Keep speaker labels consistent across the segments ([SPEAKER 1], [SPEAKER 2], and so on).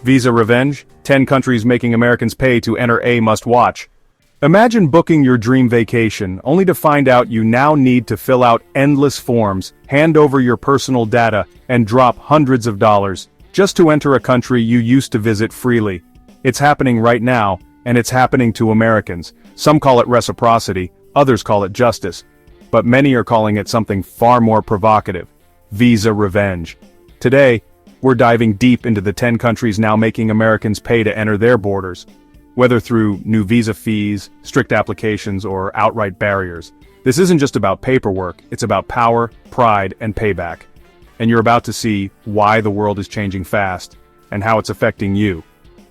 [SPEAKER 1] Visa revenge? 10 countries making Americans pay to enter a must-watch. Imagine booking your dream vacation, only to find out you now need to fill out endless forms, hand over your personal data, and drop hundreds of dollars, just to enter a country you used to visit freely. It's happening right now, and it's happening to Americans. Some call it reciprocity, others call it justice. But many are calling it something far more provocative: visa revenge. Today, we're diving deep into the 10 countries now making Americans pay to enter their borders. Whether through new visa fees, strict applications, or outright barriers. This isn't just about paperwork, it's about power, pride, and payback. And you're about to see why the world is changing fast, and how it's affecting you.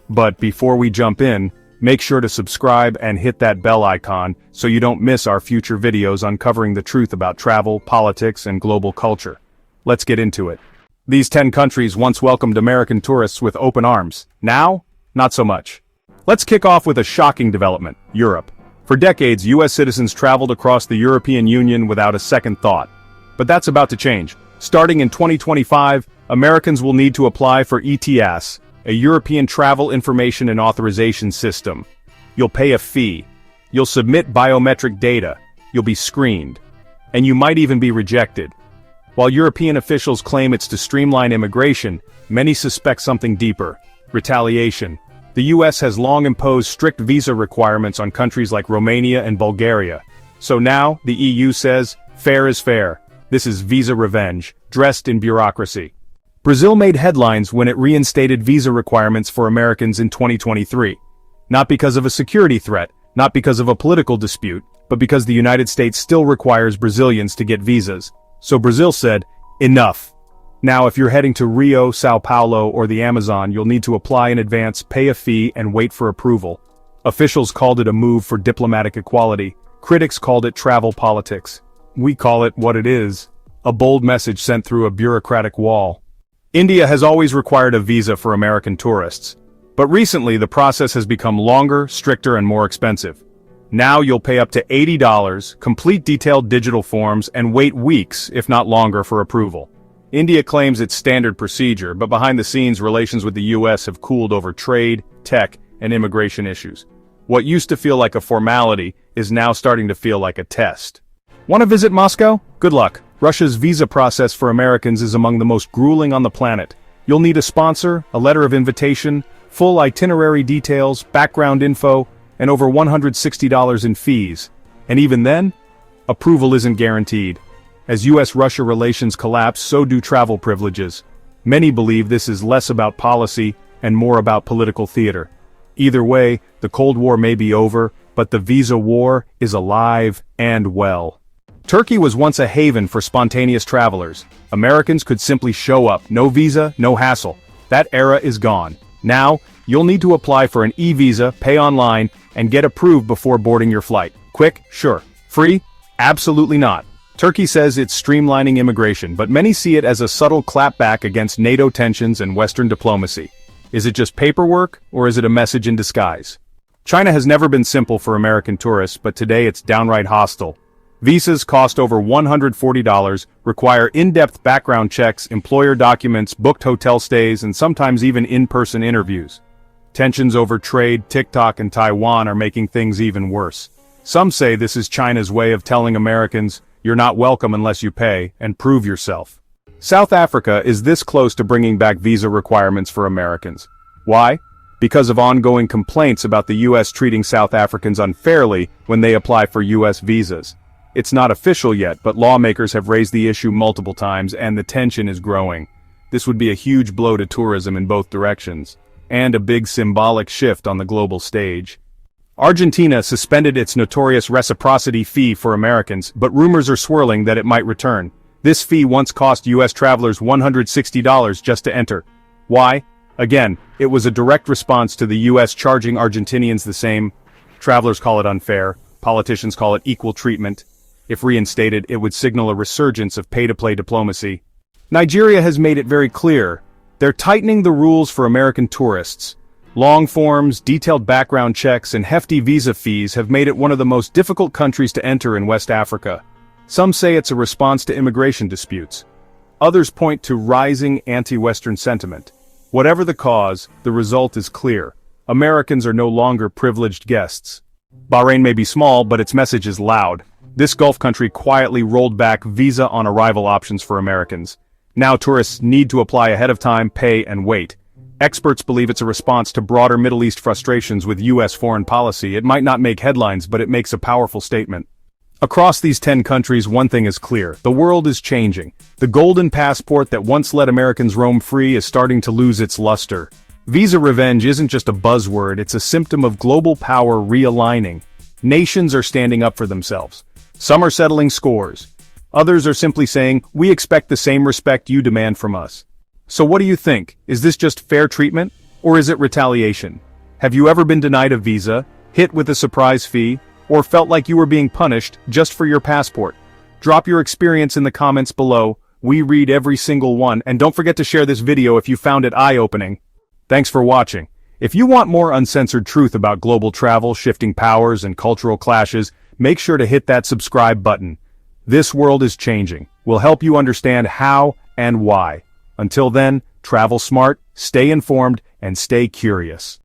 [SPEAKER 1] But before we jump in, make sure to subscribe and hit that bell icon so you don't miss our future videos uncovering the truth about travel, politics, and global culture. Let's get into it. These 10 countries once welcomed American tourists with open arms. Now, not so much. Let's kick off with a shocking development: Europe. For decades, US citizens traveled across the European Union without a second thought. But that's about to change. Starting in 2025, Americans will need to apply for ETIAS, a European Travel Information and Authorization System. You'll pay a fee. You'll submit biometric data. You'll be screened. And you might even be rejected. While European officials claim it's to streamline immigration, many suspect something deeper: retaliation. The US has long imposed strict visa requirements on countries like Romania and Bulgaria. So now, the EU says, fair is fair. This is visa revenge, dressed in bureaucracy. Brazil made headlines when it reinstated visa requirements for Americans in 2023. Not because of a security threat, not because of a political dispute, but because the United States still requires Brazilians to get visas. So Brazil said, enough. Now if you're heading to Rio, Sao Paulo, or the Amazon, you'll need to apply in advance, pay a fee, and wait for approval. Officials called it a move for diplomatic equality. Critics called it travel politics. We call it what it is: a bold message sent through a bureaucratic wall. India has always required a visa for American tourists. But recently the process has become longer, stricter, and more expensive. Now you'll pay up to $80, complete detailed digital forms, and wait weeks, if not longer, for approval. India claims it's standard procedure, but behind the scenes relations with the US have cooled over trade, tech, and immigration issues. What used to feel like a formality is now starting to feel like a test. Want to visit Moscow? Good luck. Russia's visa process for Americans is among the most grueling on the planet. You'll need a sponsor, a letter of invitation, full itinerary details, background info, and over $160 in fees. And even then, approval isn't guaranteed. As US-Russia relations collapse, so do travel privileges. Many believe this is less about policy and more about political theater. Either way, the Cold War may be over, but the visa war is alive and well. Turkey was once a haven for spontaneous travelers. Americans could simply show up, no visa, no hassle. That era is gone. Now, you'll need to apply for an e-visa, pay online, and get approved before boarding your flight. Quick? Sure. Free? Absolutely not. Turkey says it's streamlining immigration, but many see it as a subtle clapback against NATO tensions and Western diplomacy. Is it just paperwork, or is it a message in disguise? China has never been simple for American tourists, but today it's downright hostile. Visas cost over $140, require in-depth background checks, employer documents, booked hotel stays, and sometimes even in-person interviews. Tensions over trade, TikTok, and Taiwan are making things even worse. Some say this is China's way of telling Americans, you're not welcome unless you pay, and prove yourself. South Africa is this close to bringing back visa requirements for Americans. Why? Because of ongoing complaints about the US treating South Africans unfairly when they apply for US visas. It's not official yet, but lawmakers have raised the issue multiple times and the tension is growing. This would be a huge blow to tourism in both directions, and a big symbolic shift on the global stage. Argentina suspended its notorious reciprocity fee for Americans, but rumors are swirling that it might return. This fee once cost US travelers $160 just to enter. Why? Again, it was a direct response to the US charging Argentinians the same. Travelers call it unfair, politicians call it equal treatment. If reinstated, it would signal a resurgence of pay-to-play diplomacy. Nigeria has made it very clear. They're tightening the rules for American tourists. Long forms, detailed background checks, and hefty visa fees have made it one of the most difficult countries to enter in West Africa. Some say it's a response to immigration disputes. Others point to rising anti-Western sentiment. Whatever the cause, the result is clear. Americans are no longer privileged guests. Bahrain may be small, but its message is loud. This Gulf country quietly rolled back visa on arrival options for Americans. Now tourists need to apply ahead of time, pay, and wait. Experts believe it's a response to broader Middle East frustrations with U.S. foreign policy. It might not make headlines, but it makes a powerful statement. Across these 10 countries, one thing is clear. The world is changing. The golden passport that once let Americans roam free is starting to lose its luster. Visa revenge isn't just a buzzword, it's a symptom of global power realigning. Nations are standing up for themselves. Some are settling scores. Others are simply saying, we expect the same respect you demand from us. So what do you think? Is this just fair treatment? Or is it retaliation? Have you ever been denied a visa, hit with a surprise fee, or felt like you were being punished just for your passport? Drop your experience in the comments below. We read every single one, and don't forget to share this video if you found it eye-opening. Thanks for watching. If you want more uncensored truth about global travel, shifting powers, and cultural clashes, make sure to hit that subscribe button. This world is changing. We'll help you understand how and why. Until then, travel smart, stay informed, and stay curious.